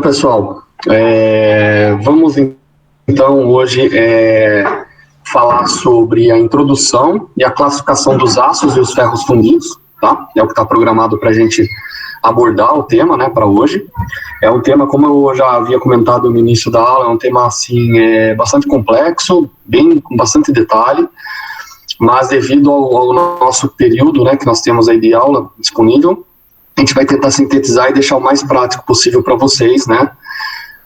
Então, pessoal, vamos então hoje falar sobre a introdução e a classificação dos aços e os ferros fundidos, tá? É o que está programado para a gente abordar o tema, né, para hoje. É um tema, como eu já havia comentado no início da aula, é um tema assim bastante complexo, com bastante detalhe, mas devido ao nosso período, né, que nós temos aí de aula disponível, a gente vai tentar sintetizar e deixar o mais prático possível para vocês, né,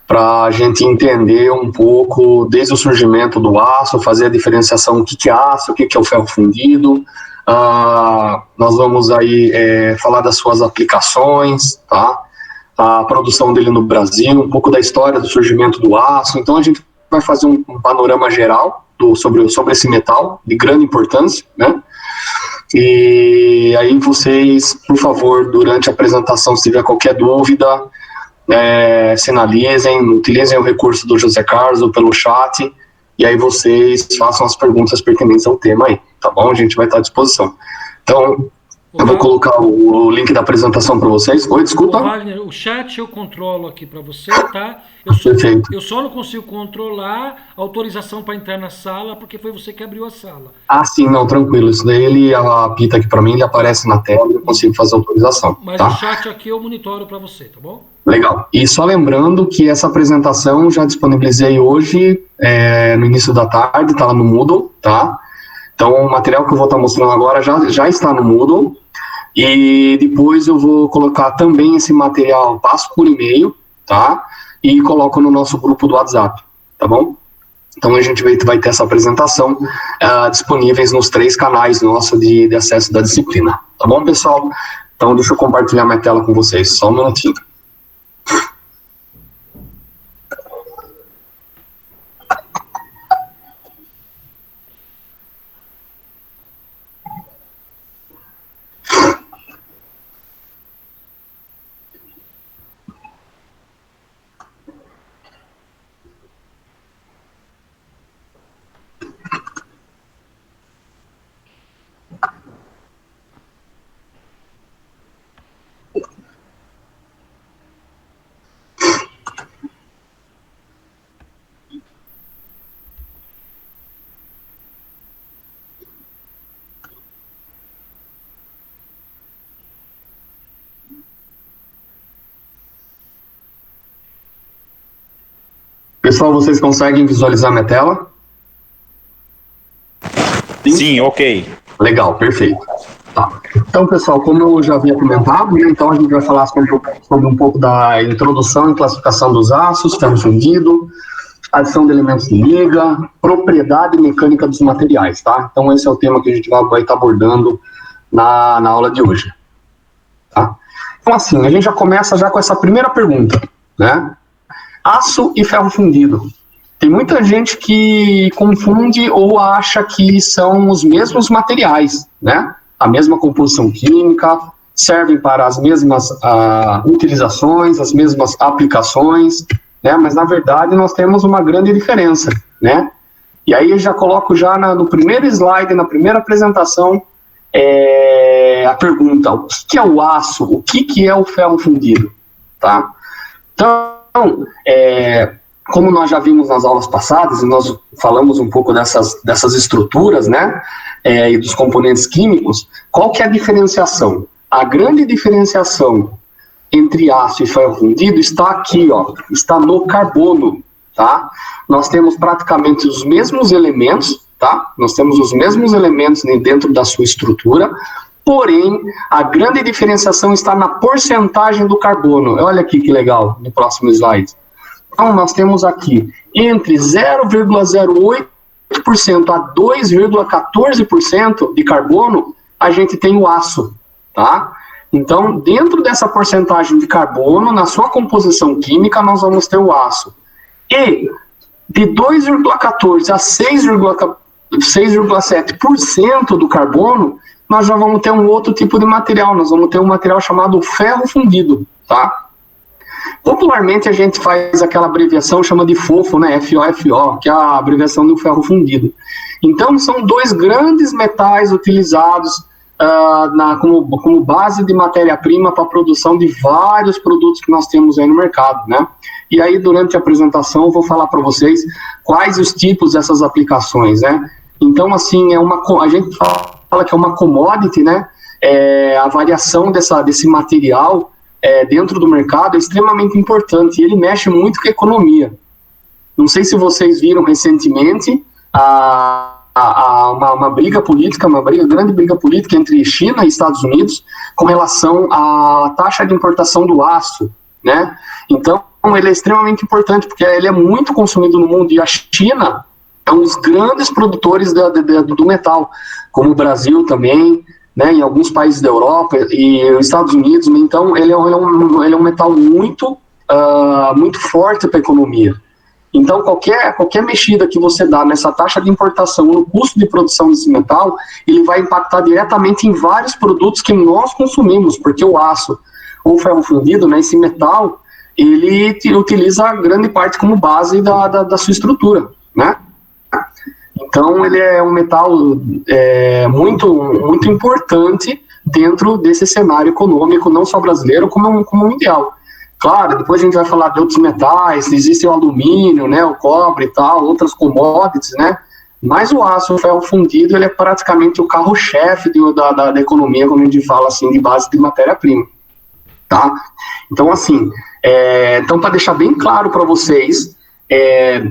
para a gente entender um pouco desde o surgimento do aço, fazer a diferenciação, o que é aço, o que é o ferro fundido. Nós vamos aí falar das suas aplicações, tá? A produção dele no Brasil, um pouco da história do surgimento do aço. Então a gente vai fazer um panorama geral sobre esse metal de grande importância, né? E aí vocês, por favor, durante a apresentação, se tiver qualquer dúvida, sinalizem, utilizem o recurso do José Carlos ou pelo chat, e aí vocês façam as perguntas pertinentes ao tema aí, tá bom? A gente vai estar à disposição. Então, eu vou colocar o link da apresentação para vocês. Oi, desculpa. Wagner, o chat eu controlo aqui para você, tá? Eu só não consigo controlar a autorização para entrar na sala, porque foi você que abriu a sala. Sim, não, tranquilo. Isso daí ele apita aqui para mim, ele aparece na tela e eu consigo fazer a autorização. Mas tá? O chat aqui eu monitoro para você, tá bom? Legal. E só lembrando que essa apresentação já disponibilizei hoje, no início da tarde, tá lá no Moodle, tá? Então, o material que eu vou estar mostrando agora já está no Moodle. E depois eu vou colocar também esse material, passo por e-mail, tá? E coloco no nosso grupo do WhatsApp, tá bom? Então a gente vai ter essa apresentação disponíveis nos 3 canais nossos de acesso da disciplina, tá bom, pessoal? Então deixa eu compartilhar minha tela com vocês, só um minutinho. Pessoal, vocês conseguem visualizar minha tela? Sim, ok. Legal, perfeito. Tá. Então, pessoal, como eu já havia comentado, né, então a gente vai falar sobre um pouco da introdução e classificação dos aços, ferro fundido, adição de elementos de liga, propriedade mecânica dos materiais, tá? Então esse é o tema que a gente vai estar abordando na aula de hoje. Tá? Então assim, a gente já começa com essa primeira pergunta, né? Aço e ferro fundido. Tem muita gente que confunde ou acha que são os mesmos materiais, né? A mesma composição química, servem para as mesmas utilizações, as mesmas aplicações, né? Mas na verdade nós temos uma grande diferença, né? E aí eu já coloco no primeiro slide, na primeira apresentação, a pergunta: o que é o aço? O que é o ferro fundido? Tá? Então, como nós já vimos nas aulas passadas, e nós falamos um pouco dessas estruturas, né, e dos componentes químicos, qual que é a diferenciação? A grande diferenciação entre aço e ferro fundido está aqui, ó, está no carbono, tá? Nós temos praticamente os mesmos elementos, tá? Nós temos os mesmos elementos dentro da sua estrutura, porém, a grande diferenciação está na porcentagem do carbono. Olha aqui que legal, no próximo slide. Então, nós temos aqui, entre 0,08% a 2,14% de carbono, a gente tem o aço, tá? Então, dentro dessa porcentagem de carbono, na sua composição química, nós vamos ter o aço. E de 2,14% a 6,7% do carbono, nós já vamos ter um outro tipo de material, nós vamos ter um material chamado ferro fundido, tá? Popularmente a gente faz aquela abreviação, chama de FOFO, né, FOFO, que é a abreviação do ferro fundido. Então são 2 grandes metais utilizados como base de matéria-prima para a produção de vários produtos que nós temos aí no mercado, né? E aí, durante a apresentação, eu vou falar para vocês quais os tipos dessas aplicações, né? Então, assim, a gente fala que é uma commodity, né? A variação desse material dentro do mercado é extremamente importante e ele mexe muito com a economia. Não sei se vocês viram recentemente uma briga política, grande briga política entre China e Estados Unidos com relação à taxa de importação do aço, né? Então, ele é extremamente importante porque ele é muito consumido no mundo e a China é um dos grandes produtores do metal, como o Brasil também, né, em alguns países da Europa e os Estados Unidos. Então, ele é um metal muito forte para a economia. Então, qualquer mexida que você dá nessa taxa de importação, no custo de produção desse metal, ele vai impactar diretamente em vários produtos que nós consumimos, porque o aço, ou ferro fundido, né, esse metal, ele utiliza grande parte como base da sua estrutura, né? Então, ele é um metal muito importante dentro desse cenário econômico, não só brasileiro, como mundial. Claro, depois a gente vai falar de outros metais, existe o alumínio, né, o cobre e tal, outras commodities, né? Mas o aço, o ferro fundido, ele é praticamente o carro-chefe da economia, como a gente fala assim, de base de matéria-prima, tá? Então, assim, então para deixar bem claro para vocês,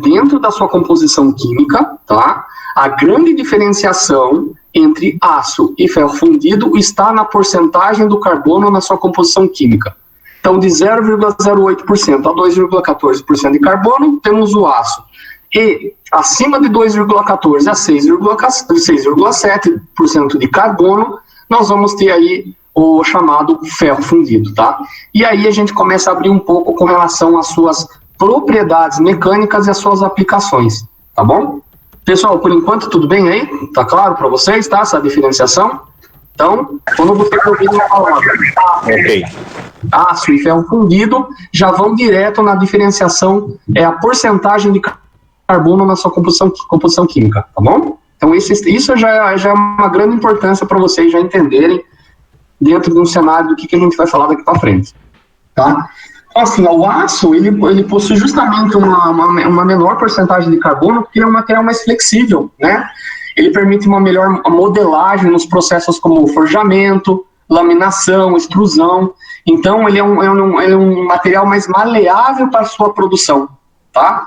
dentro da sua composição química, tá? A grande diferenciação entre aço e ferro fundido está na porcentagem do carbono na sua composição química. Então, de 0,08% a 2,14% de carbono, temos o aço. E acima de 2,14% a 6,7% de carbono, nós vamos ter aí o chamado ferro fundido, tá? E aí a gente começa a abrir um pouco com relação às suas propriedades mecânicas e às suas aplicações, tá bom? Pessoal, por enquanto tudo bem aí? Tá claro para vocês, tá? Essa diferenciação? Então, quando você ouvir uma palavra aço e ferro fundido, já vão direto na diferenciação, a porcentagem de carbono na sua composição química, tá bom? Então, isso já é uma grande importância para vocês já entenderem dentro de um cenário do que a gente vai falar daqui para frente, tá? Então, assim, o aço, ele possui justamente uma menor porcentagem de carbono porque ele é um material mais flexível, né? Ele permite uma melhor modelagem nos processos como forjamento, laminação, extrusão. Então, ele é um material mais maleável para a sua produção, tá?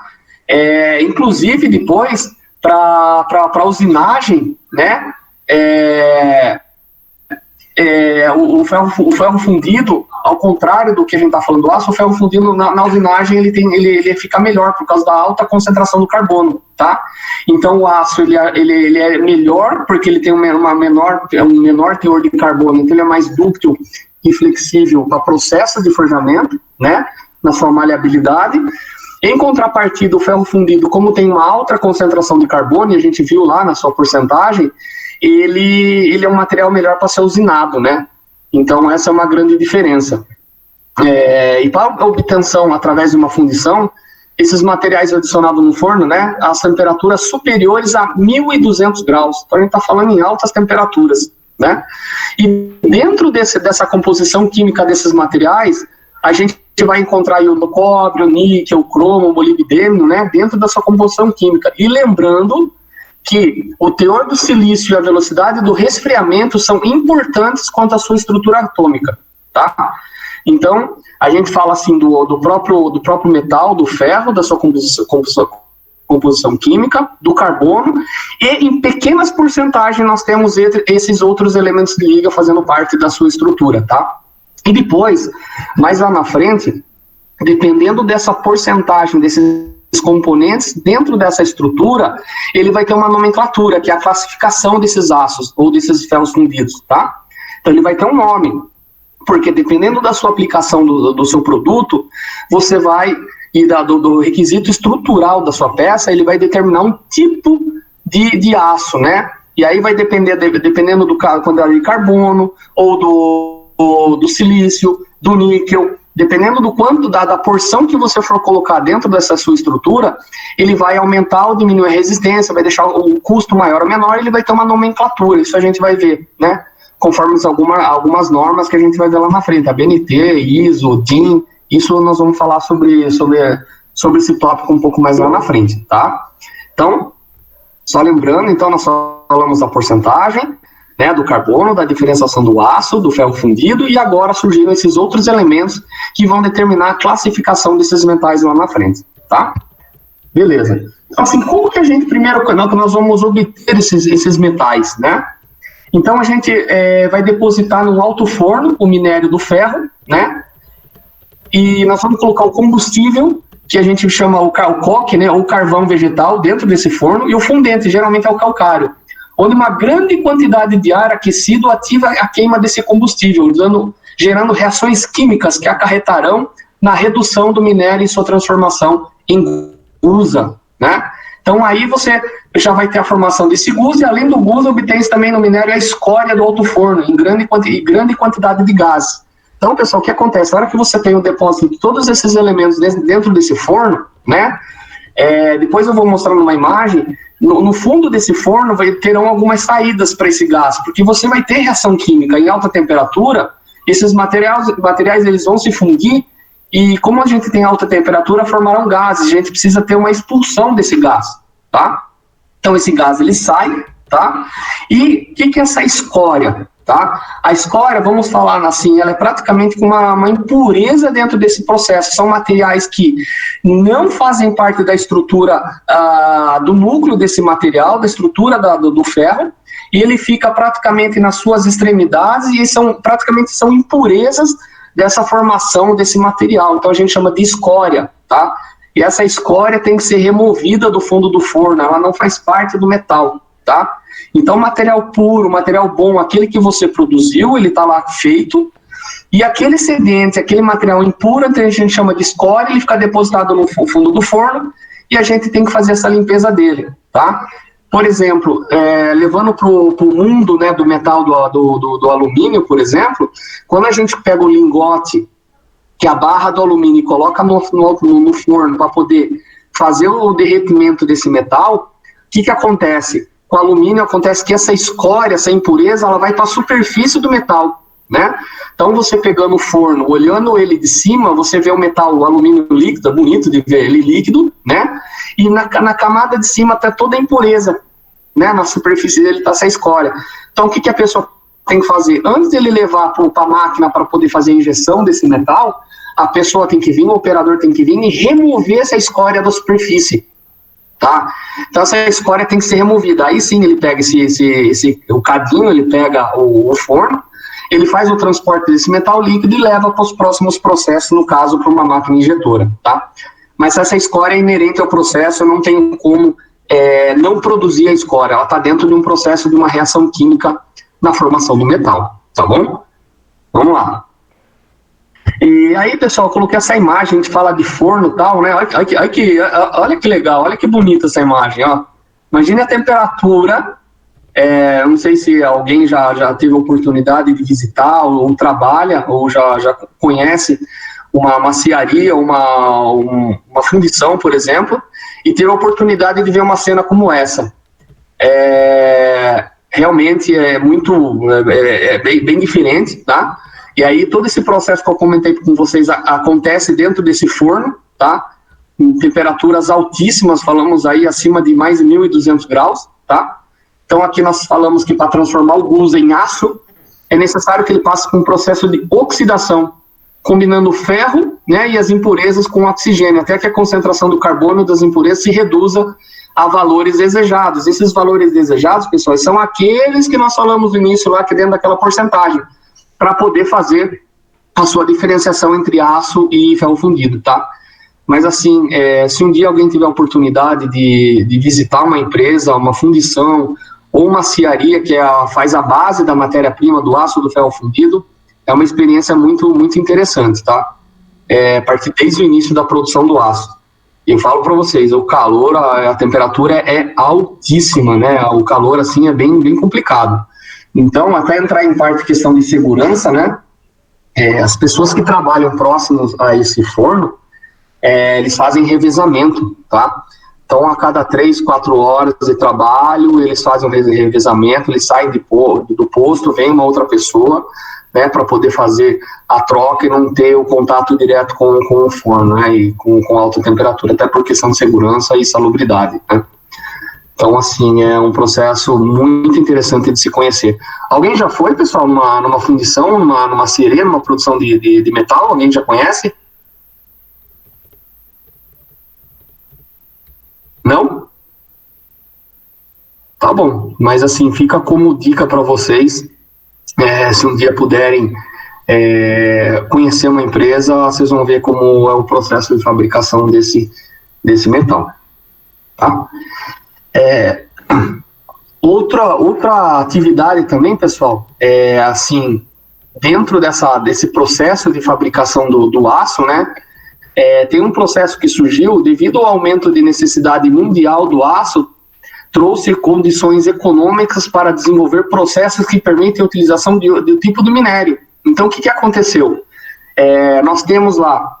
Inclusive, depois, para usinagem, né? O ferro fundido, ao contrário do que a gente está falando do aço, o ferro fundido na usinagem ele fica melhor por causa da alta concentração do carbono, tá? Então o aço ele é melhor porque ele tem um menor teor de carbono, então ele é mais dúctil e flexível para processos de forjamento, né? Na sua maleabilidade. Em contrapartida, o ferro fundido, como tem uma alta concentração de carbono, e a gente viu lá na sua porcentagem, ele é um material melhor para ser usinado, né? Então, essa é uma grande diferença. E para a obtenção através de uma fundição, esses materiais adicionados no forno, né, as temperaturas superiores a 1.200 graus. Então, a gente está falando em altas temperaturas, né? E dentro dessa composição química desses materiais, a gente vai encontrar aí o cobre, o níquel, o cromo, o molibdênio, né, dentro da sua composição química. E lembrando que o teor do silício e a velocidade do resfriamento são importantes quanto à sua estrutura atômica, tá? Então, a gente fala assim do próprio metal, do ferro, da sua composição química, do carbono, e em pequenas porcentagens nós temos esses outros elementos de liga fazendo parte da sua estrutura, tá? E depois, mais lá na frente, dependendo dessa porcentagem desses componentes dentro dessa estrutura, ele vai ter uma nomenclatura, que é a classificação desses aços ou desses ferros fundidos, tá? Então ele vai ter um nome, porque dependendo da sua aplicação do seu produto, você vai, do requisito estrutural da sua peça, ele vai determinar um tipo de aço, né? E aí vai dependendo do quantidade de carbono, ou do silício, do níquel, dependendo do quanto da porção que você for colocar dentro dessa sua estrutura, ele vai aumentar ou diminuir a resistência, vai deixar o custo maior ou menor, ele vai ter uma nomenclatura, isso a gente vai ver, né? conforme algumas normas que a gente vai ver lá na frente, a BNT, ISO, DIN, isso nós vamos falar sobre esse tópico um pouco mais lá na frente, tá? Então, só lembrando, então nós falamos da porcentagem, né, do carbono, da diferenciação do aço, do ferro fundido, e agora surgiram esses outros elementos que vão determinar a classificação desses metais lá na frente, tá? Beleza. Então, assim, como que a gente, primeiro, nós vamos obter esses metais, né? Então, a gente vai depositar num alto forno o minério do ferro, né? E nós vamos colocar o combustível, que a gente chama o coque, né, ou carvão vegetal, dentro desse forno, e o fundente, geralmente é o calcário, onde uma grande quantidade de ar aquecido ativa a queima desse combustível, gerando reações químicas que acarretarão na redução do minério e sua transformação em gusa, né? Então aí você já vai ter a formação desse gusa, e além do gusa obtém-se também no minério a escória do alto forno, em grande quantidade de gás. Então, pessoal, o que acontece? Na hora que você tem o depósito de todos esses elementos dentro desse forno, né? Depois eu vou mostrar numa imagem, no fundo desse forno terão algumas saídas para esse gás, porque você vai ter reação química em alta temperatura, esses materiais eles vão se fundir, e como a gente tem alta temperatura, formarão gases, a gente precisa ter uma expulsão desse gás, tá? Então esse gás ele sai, tá? E o que é essa escória? Tá? A escória, vamos falar assim, ela é praticamente uma impureza dentro desse processo. São materiais que não fazem parte da estrutura do núcleo desse material, da estrutura do ferro, e ele fica praticamente nas suas extremidades, e praticamente são impurezas dessa formação desse material. Então a gente chama de escória, tá? E essa escória tem que ser removida do fundo do forno, ela não faz parte do metal, tá? Então, material puro, material bom, aquele que você produziu, ele está lá feito, e aquele excedente, aquele material impuro, a gente chama de escória, ele fica depositado no fundo do forno, e a gente tem que fazer essa limpeza dele, tá? Por exemplo, levando para o mundo, né, do metal do alumínio, por exemplo, quando a gente pega o lingote, que é a barra do alumínio, e coloca no forno para poder fazer o derretimento desse metal, o que acontece? Com o alumínio acontece que essa escória, essa impureza, ela vai para a superfície do metal, né? Então você pegando o forno, olhando ele de cima, você vê o metal, o alumínio líquido, é bonito de ver ele líquido, né? E na camada de cima está toda a impureza, né? Na superfície dele está essa escória. Então o que a pessoa tem que fazer? Antes de ele levar para a máquina para poder fazer a injeção desse metal, a pessoa tem que vir, o operador tem que vir e remover essa escória da superfície. Tá? Então essa escória tem que ser removida. Aí sim ele pega o cadinho, ele pega o forno, ele faz o transporte desse metal líquido e leva para os próximos processos, no caso para uma máquina injetora, tá? Mas essa escória é inerente ao processo, eu não tenho como não produzir a escória, ela está dentro de um processo de uma reação química na formação do metal, tá bom? Vamos lá. E aí, pessoal, eu coloquei essa imagem, a gente fala de forno e tal, né? Olha que legal, olha que bonita essa imagem, ó. Imagine a temperatura, não sei se alguém já teve a oportunidade de visitar, ou trabalha, ou já conhece uma maciaria, uma fundição, por exemplo, e teve a oportunidade de ver uma cena como essa. Realmente é bem diferente, tá? E aí todo esse processo que eu comentei com vocês acontece dentro desse forno, tá? Em temperaturas altíssimas, falamos aí acima de mais de 1.200 graus, tá? Então aqui nós falamos que para transformar o gusa em aço, é necessário que ele passe por um processo de oxidação, combinando o ferro, né, e as impurezas com oxigênio, até que a concentração do carbono das impurezas se reduza a valores desejados. Esses valores desejados, pessoal, são aqueles que nós falamos no início lá, que dentro daquela porcentagem, para poder fazer a sua diferenciação entre aço e ferro fundido, tá? Mas assim, se um dia alguém tiver a oportunidade de visitar uma empresa, uma fundição, ou uma aciaria que faz a base da matéria-prima do aço do ferro fundido, é uma experiência muito, muito interessante, tá? A partir desde o início da produção do aço. Eu falo para vocês, o calor, a temperatura é altíssima, né? O calor, assim, é bem complicado. Então, até entrar em parte questão de segurança, né? As pessoas que trabalham próximos a esse forno, eles fazem revezamento, tá? Então, a cada 3, 4 horas de trabalho, eles fazem um revezamento, eles saem do posto, vem uma outra pessoa, né, para poder fazer a troca e não ter o contato direto com o forno, né, e com alta temperatura, até por questão de segurança e salubridade, né. Então, assim, é um processo muito interessante de se conhecer. Alguém já foi, pessoal, numa fundição, numa cereira, numa produção de metal? Alguém já conhece? Não? Tá bom, mas assim, fica como dica para vocês, se um dia puderem conhecer uma empresa, vocês vão ver como é o processo de fabricação desse metal. Tá? Outra atividade também, pessoal, assim, dentro desse processo de fabricação do aço, né, tem um processo que surgiu devido ao aumento de necessidade mundial do aço, trouxe condições econômicas para desenvolver processos que permitem a utilização do tipo do minério. Então, o que aconteceu? Nós temos lá,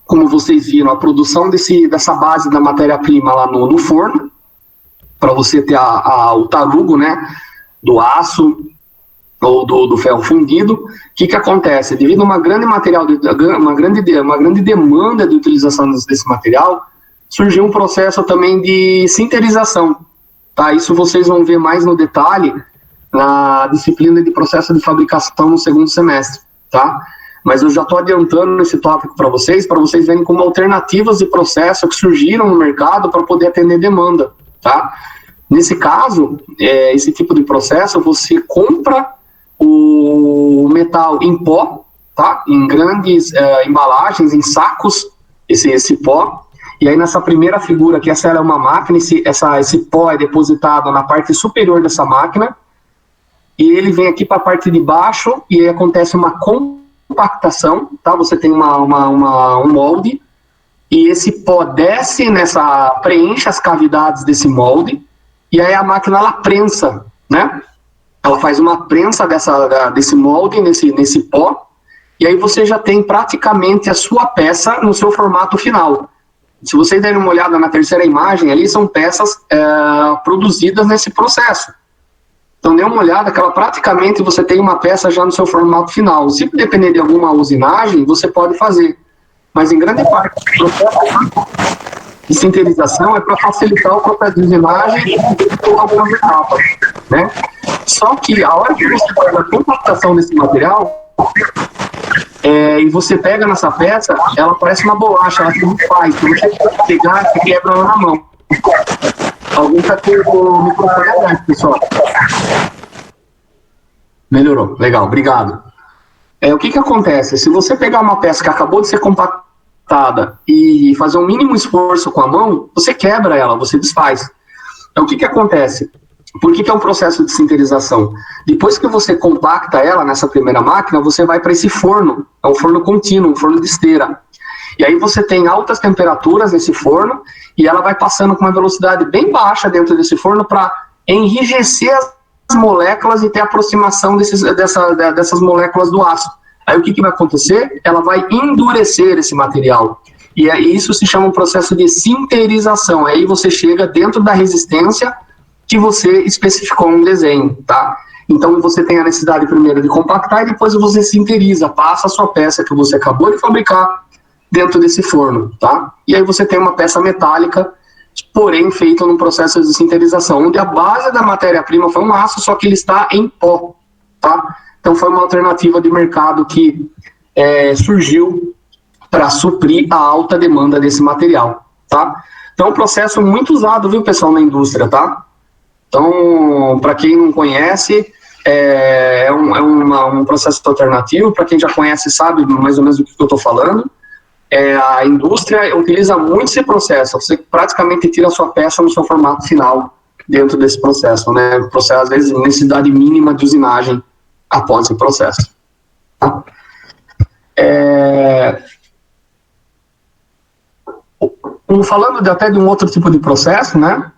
como vocês viram, a produção dessa base da matéria-prima lá no forno, para você ter o tarugo, né, do aço ou do ferro fundido. O que acontece? Devido a uma grande demanda de utilização desse material, surgiu um processo também de sinterização. Tá? Isso vocês vão ver mais no detalhe na disciplina de processo de fabricação no segundo semestre. Tá? Mas eu já estou adiantando esse tópico para vocês verem como alternativas de processo que surgiram no mercado para poder atender demanda. Tá? Nesse caso, esse tipo de processo, você compra o metal em pó, tá? Em grandes embalagens, em sacos, esse pó, e aí nessa primeira figura aqui, essa é uma máquina, esse pó é depositado na parte superior dessa máquina, e ele vem aqui para a parte de baixo, e aí acontece uma compactação, tá? Você tem um molde, e esse pó desce preenche as cavidades desse molde, e aí a máquina, ela prensa, né? Ela faz uma prensa desse molde, nesse pó, e aí você já tem praticamente a sua peça no seu formato final. Se vocês derem uma olhada na terceira imagem, ali são peças produzidas nesse processo. Então, dê uma olhada que praticamente você tem uma peça já no seu formato final. Se depender de alguma usinagem, você pode fazer. Mas em grande parte, o processo de sinterização é para facilitar o processo de usinagem e algumas etapas, né? Só que a hora que você faz a compactação desse material, e você pega nessa peça, ela parece uma bolacha, ela não faz. Se você pegar, você quebra ela na mão. Alguém está com o microfone aberto, pessoal. Melhorou, legal, obrigado. O que acontece? Se você pegar uma peça que acabou de ser compactada e fazer um mínimo esforço com a mão, você quebra ela, você desfaz. Então, o que acontece? Por que é um processo de sinterização? Depois que você compacta ela nessa primeira máquina, você vai para esse forno, é um forno contínuo, um forno de esteira. E aí você tem altas temperaturas nesse forno, e ela vai passando com uma velocidade bem baixa dentro desse forno para enrijecer as moléculas e ter aproximação dessas moléculas do aço. Aí o que vai acontecer? Ela vai endurecer esse material. E isso se chama um processo de sinterização. Aí você chega dentro da resistência que você especificou no desenho, tá? Então você tem a necessidade primeiro de compactar e depois você sinteriza, passa a sua peça que você acabou de fabricar dentro desse forno, tá? E aí você tem uma peça metálica, porém feita num processo de sinterização, onde a base da matéria-prima foi um aço, só que ele está em pó, tá? Então foi uma alternativa de mercado que surgiu para suprir a alta demanda desse material, tá? Então é um processo muito usado, viu, pessoal, na indústria, tá? Então, para quem não conhece, um processo alternativo. Para quem já conhece, sabe mais ou menos do que eu estou falando. A indústria utiliza muito esse processo. Você praticamente tira a sua peça no seu formato final dentro desse processo, né? Processo, às vezes, necessidade mínima de usinagem após esse processo. Tá? Falando até de um outro tipo de processo, né?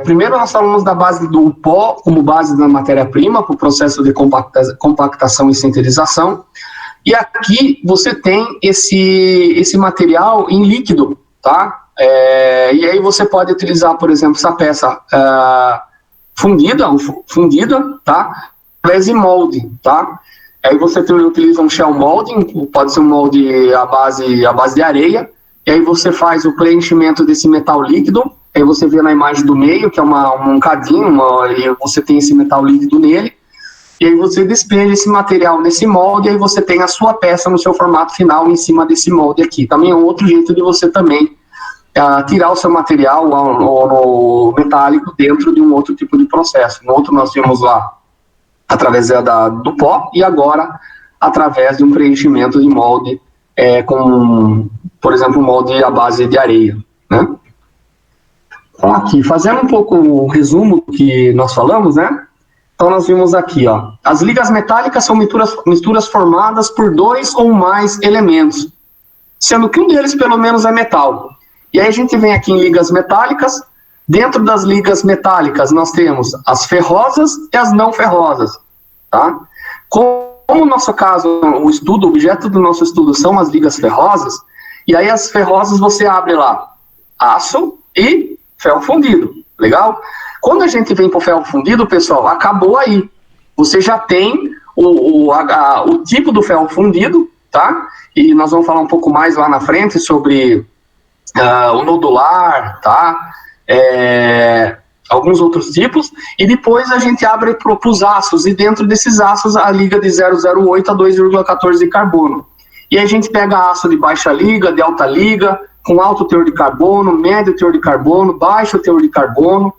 Primeiro nós falamos da base do pó como base da matéria-prima para o processo de compactação e sinterização, e aqui você tem esse material em líquido, tá? E aí você pode utilizar, por exemplo, essa peça fundida, tá? Através de molde, tá? Aí você utiliza um shell molding, pode ser um molde à base de areia, e aí você faz o preenchimento desse metal líquido, aí você vê na imagem do meio, que é um cadinho, e você tem esse metal líquido nele, e aí você despeja esse material nesse molde, e aí você tem a sua peça no seu formato final em cima desse molde aqui. Também é um outro jeito de você também tirar o seu material no metálico dentro de um outro tipo de processo. No outro nós vimos lá através do pó, e agora através de um preenchimento de molde com, por exemplo, um molde à base de areia, né? Então aqui, fazendo um pouco o resumo que nós falamos, né? Então nós vimos aqui, ó, as ligas metálicas são misturas formadas por 2 ou mais elementos, sendo que um deles pelo menos é metal. E aí a gente vem aqui em ligas metálicas. Dentro das ligas metálicas nós temos as ferrosas e as não ferrosas, tá? Como no nosso caso, o objeto do nosso estudo são as ligas ferrosas, e aí as ferrosas você abre lá aço e ferro fundido, legal? Quando a gente vem para o ferro fundido, pessoal, acabou aí. Você já tem o tipo do ferro fundido, tá? E nós vamos falar um pouco mais lá na frente sobre o nodular, tá? Alguns outros tipos, e depois a gente abre para os aços, e dentro desses aços a liga de 0,08 a 2,14 de carbono. E aí a gente pega aço de baixa liga, de alta liga, com alto teor de carbono, médio teor de carbono, baixo teor de carbono,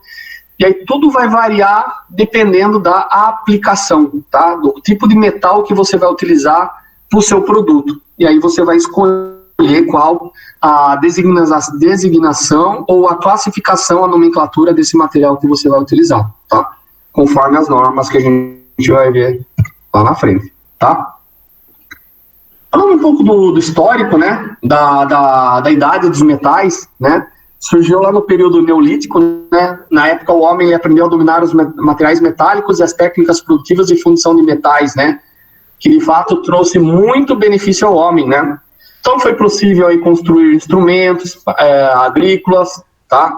e aí tudo vai variar dependendo da aplicação, tá? Do tipo de metal que você vai utilizar para o seu produto. E aí você vai escolher qual a designação ou a classificação, a nomenclatura desse material que você vai utilizar, tá? Conforme as normas que a gente vai ver lá na frente, tá? Falando um pouco do histórico, né, da idade dos metais, né, surgiu lá no período neolítico, né, na época o homem aprendeu a dominar os materiais metálicos e as técnicas produtivas de fundição de metais, né, que de fato trouxe muito benefício ao homem, né. Então foi possível aí construir instrumentos agrícolas, tá?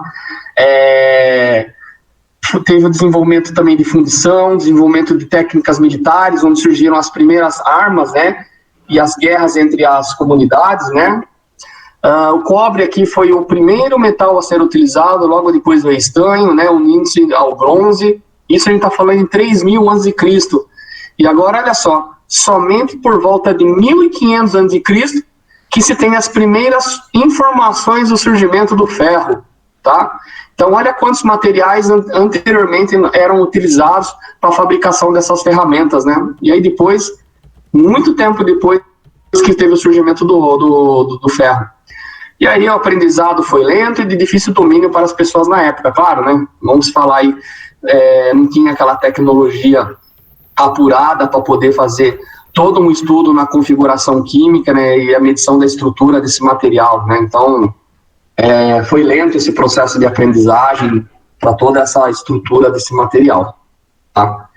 Teve o desenvolvimento também de fundição, desenvolvimento de técnicas militares, onde surgiram as primeiras armas, né? E as guerras entre as comunidades, né? O cobre aqui foi o primeiro metal a ser utilizado, logo depois do estanho, né? Unindo-se ao bronze. Isso a gente está falando em 3000 a.C. E agora, olha só, somente por volta de 1500 a.C., que se tem as primeiras informações do surgimento do ferro, tá? Então, olha quantos materiais anteriormente eram utilizados para a fabricação dessas ferramentas, né? E aí depois, muito tempo depois que teve o surgimento do ferro. E aí o aprendizado foi lento e de difícil domínio para as pessoas na época, claro, né? Vamos falar aí, não tinha aquela tecnologia apurada para poder fazer todo um estudo na configuração química, né, e a medição da estrutura desse material, né, então foi lento esse processo de aprendizagem para toda essa estrutura desse material, tá?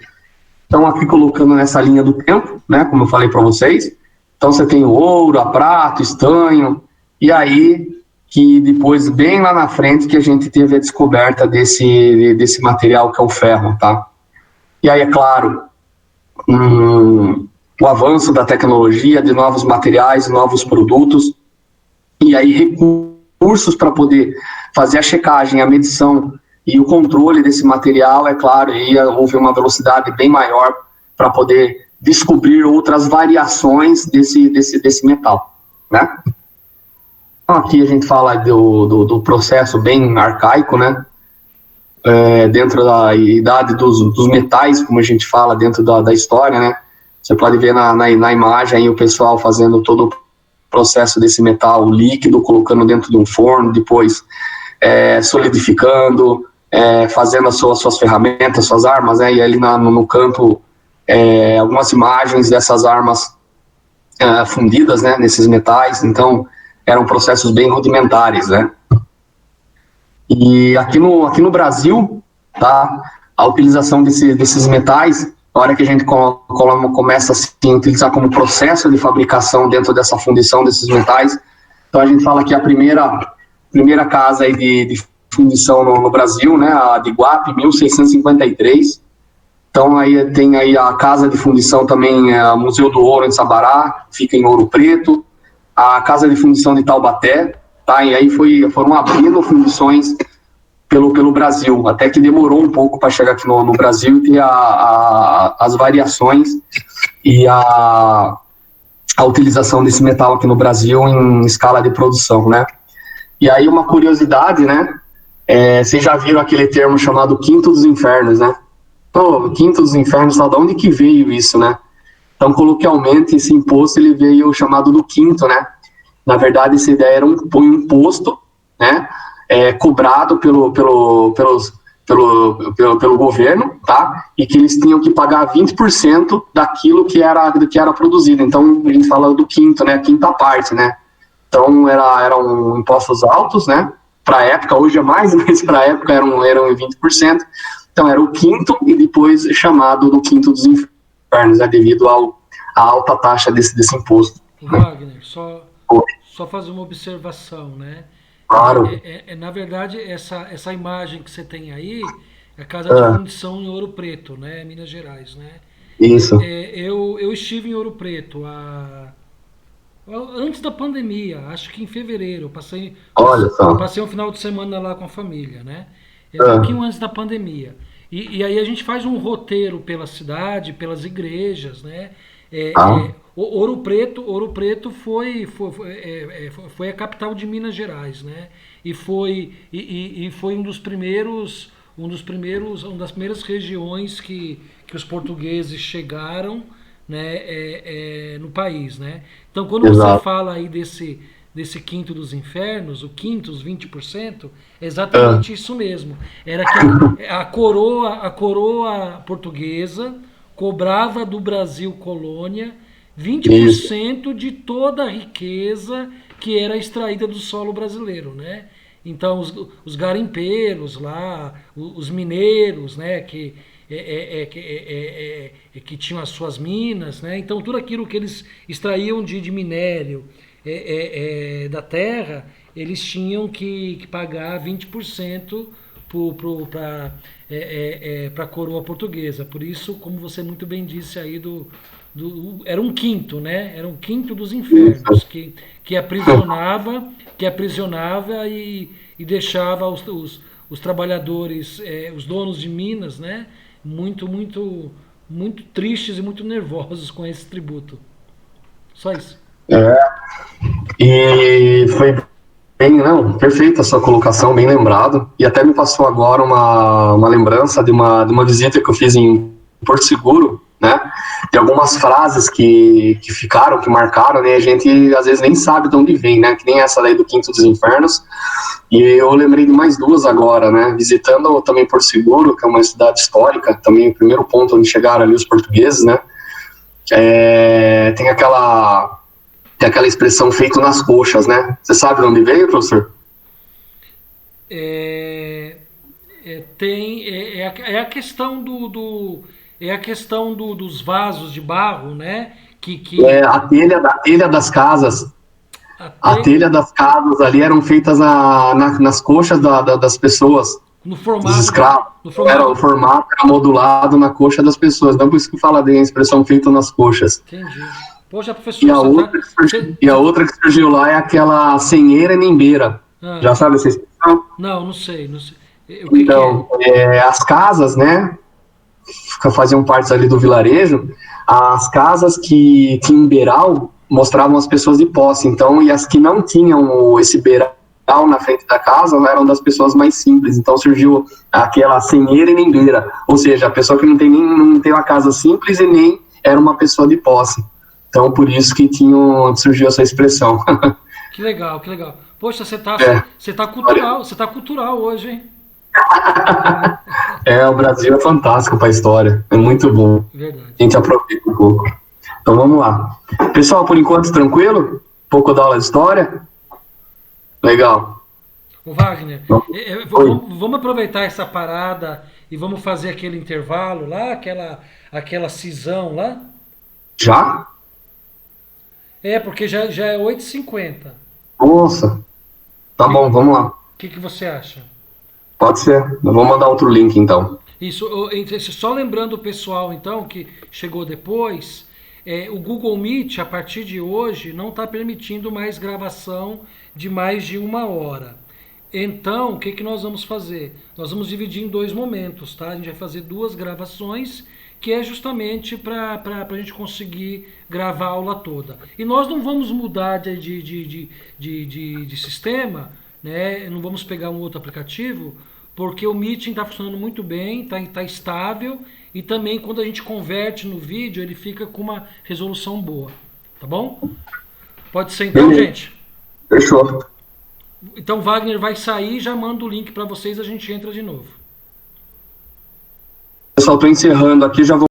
Então aqui colocando nessa linha do tempo, né, como eu falei para vocês, então você tem o ouro, a prata, o estanho, e aí que depois, bem lá na frente, que a gente teve a descoberta desse material que é o ferro, tá? E aí, é claro, o avanço da tecnologia, de novos materiais, novos produtos, e aí recursos para poder fazer a checagem, a medição e o controle desse material, é claro, aí houve uma velocidade bem maior para poder descobrir outras variações desse metal, né? Então, aqui a gente fala do processo bem arcaico, né? Dentro da idade dos metais, como a gente fala dentro da história, né? Você pode ver na imagem aí o pessoal fazendo todo o processo desse metal líquido, colocando dentro de um forno, depois solidificando, fazendo as suas ferramentas, suas armas, né? E ali no canto, algumas imagens dessas armas fundidas, né, nesses metais. Então, eram processos bem rudimentares, né? E aqui no Brasil, tá, a utilização desses metais, a hora que a gente começa assim, a utilizar como processo de fabricação dentro dessa fundição desses metais, então a gente fala que a primeira primeira casa aí de fundição no Brasil, né, a de Iguape, 1653. Então aí tem aí a casa de fundição também, o Museu do Ouro em Sabará, fica em Ouro Preto, a casa de fundição de Taubaté, tá? E aí foram abrindo fundições pelo Brasil, até que demorou um pouco para chegar aqui no Brasil e ter as variações e a utilização desse metal aqui no Brasil em escala de produção, né? E aí uma curiosidade, né? Vocês já viram aquele termo chamado Quinto dos Infernos, né? Pô, Quinto dos Infernos, de onde que veio isso, né? Então, coloquialmente, esse imposto ele veio chamado do quinto, né? Na verdade, essa ideia era um imposto, né? Cobrado pelo governo, tá? E que eles tinham que pagar 20% daquilo que era produzido. Então, a gente fala do quinto, né? Quinta parte, né? Então, eram impostos altos, né? Para a época, hoje é mais, mas para a época eram 20%. Então, era o quinto e depois chamado do Quinto dos Infernos, né, devido à alta taxa desse imposto. Wagner, só fazer uma observação, né? Claro. Na verdade, essa imagem que você tem aí é a Casa de Fundição em Ouro Preto, né? Minas Gerais, né? Isso. Eu estive em Ouro Preto antes da pandemia, acho que em fevereiro. Eu passei um final de semana lá com a família, né? Um pouquinho antes da pandemia. E aí a gente faz um roteiro pela cidade, pelas igrejas, né? Ouro Preto foi a capital de Minas Gerais, né? E foi uma das primeiras regiões que os portugueses chegaram, né, no país, né? Então, quando você fala aí desse quinto dos infernos, o quinto, os 20%, é exatamente isso mesmo. Era que a coroa portuguesa cobrava do Brasil colônia 20% de toda a riqueza que era extraída do solo brasileiro, né? Então, os garimpeiros lá, os mineiros, né, que tinham as suas minas, né? Então, tudo aquilo que eles extraíam de minério da terra, eles tinham que pagar 20% para a coroa portuguesa. Por isso, como você muito bem disse aí, era um quinto, né? Era um quinto dos infernos, que aprisionava e deixava os trabalhadores, os donos de minas, né? Muito, muito, muito tristes e muito nervosos com esse tributo. Só isso. E foi perfeita a sua colocação, bem lembrado. E até me passou agora uma lembrança de uma visita que eu fiz em Porto Seguro, né? Tem algumas frases que ficaram, que marcaram, né? A gente às vezes nem sabe de onde vem, né? Que nem essa daí do Quinto dos Infernos. E eu lembrei de mais duas agora, né? Visitando também Porto Seguro, que é uma cidade histórica, também o primeiro ponto onde chegaram ali os portugueses, né? Tem aquela expressão feito nas coxas, né? Você sabe de onde veio, professor? A questão dos vasos de barro, né? A telha das casas. A telha das casas ali eram feitas nas coxas das pessoas. No formato, dos escravos. O formato era modulado na coxa das pessoas. Então, por isso que fala de expressão feita nas coxas. Entendi. Poxa, professor, e a outra que surgiu lá é aquela senheira e nembeira. Já sabe essa expressão? Não sei. Então, as casas, né, que faziam parte ali do vilarejo, as casas que tinham beiral mostravam as pessoas de posse. Então, e as que não tinham esse beiral na frente da casa eram das pessoas mais simples. Então surgiu aquela senheira e nembeira, ou seja, a pessoa que não tem uma casa simples e nem era uma pessoa de posse. Então por isso que surgiu essa expressão. Que legal. Poxa, você tá cultural hoje, hein? O Brasil é fantástico para a história, é muito bom. Verdade. A gente aproveita um pouco. Então vamos lá. Pessoal, por enquanto tranquilo? Um pouco da aula de história? Legal. O Wagner, vamos aproveitar essa parada e vamos fazer aquele intervalo lá, aquela cisão lá? Já? Porque já é 8h50. Nossa. Tá bom, vamos lá. O que você acha? Pode ser. Eu vou mandar outro link, então. Isso, só lembrando o pessoal, então, que chegou depois, o Google Meet, a partir de hoje, não está permitindo mais gravação de mais de 1 hora. Então, o que nós vamos fazer? Nós vamos dividir em 2 momentos, tá? A gente vai fazer 2 gravações, que é justamente para a gente conseguir gravar a aula toda. E nós não vamos mudar de sistema, né? Não vamos pegar um outro aplicativo, porque o Meeting está funcionando muito bem, está estável, e também quando a gente converte no vídeo, ele fica com uma resolução boa. Tá bom? Pode ser então, gente? Fechou. Então Wagner vai sair, já manda o link para vocês, a gente entra de novo. Pessoal, estou encerrando aqui, já vou